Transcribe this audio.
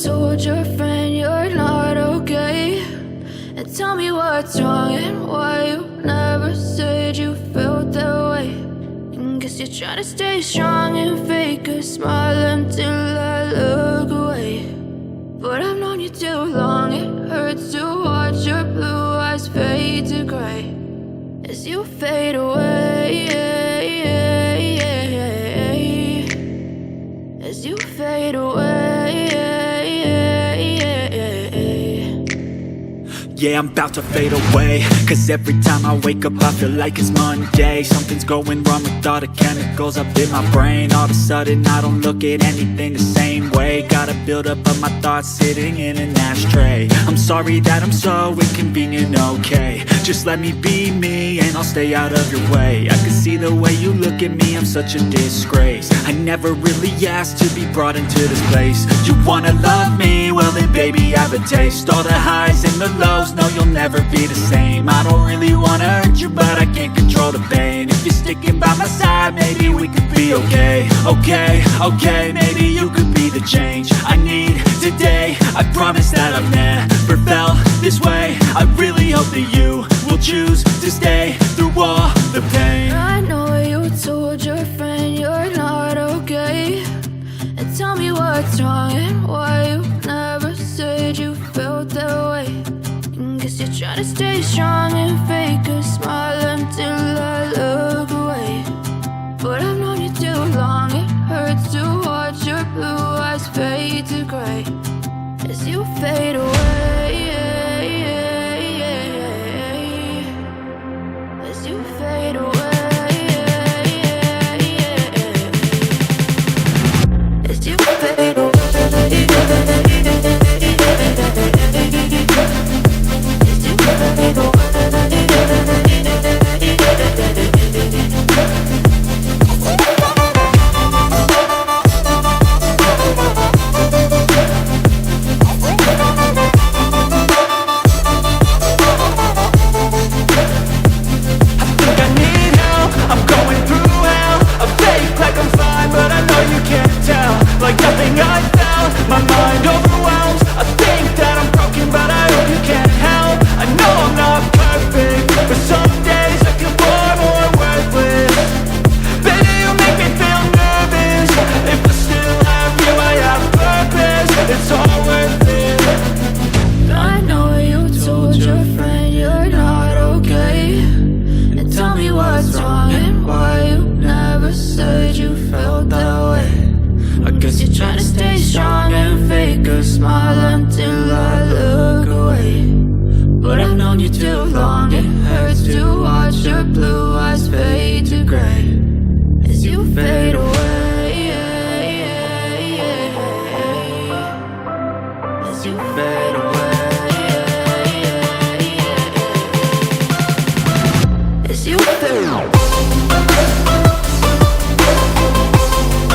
told your friend you're not okay? And tell me what's wrong and why you never said you felt that way. And guess you're trying to stay strong and fake a smile until I look away. But I've known you too long, it hurts to watch your blue eyes fade to gray as you fade away, as you fade away. Yeah, I'm about to fade away, cause every time I wake up I feel like it's Monday. Something's going wrong with all the chemicals up in my brain. All of a sudden I don't look at anything the same way. Got a buildup of my thoughts sitting in an ashtray. I'm sorry that I'm so inconvenient, okay? Just let me be me and I'll stay out of your way. I can see the way you look at me, I'm such a disgrace. I never really asked to be brought into this place. You wanna love me? Well then baby I have a taste. All the highs and the lows, no you'll never be the same. I don't really wanna hurt you but I can't control the pain. If you're sticking by my side maybe we could be okay. Okay, maybe you could be the change I need today. I promise that I've never felt this way. I really hope that you will choose to stay through all the pain. I know you told your friend you're not okay. And tell me what's wrong and why you never said you felt that way. And guess you're trying to stay strong and fake a smile until I look away. But I've known you too long, it hurts to watch your blue eyes fade to gray as you fade away, as you fade away, as you fade away. Like nothing I felt, my mind overwhelms. I think that I'm broken, but I hope you can't help. I know I'm not perfect, but some days I feel far more worthless. Baby, you make me feel nervous. If I still have you, I have purpose. It's all worth it. I know you told your friend you're not okay. And tell me what's wrong and why you never said you felt that way. I guess you're trying to stay strong and fake a smile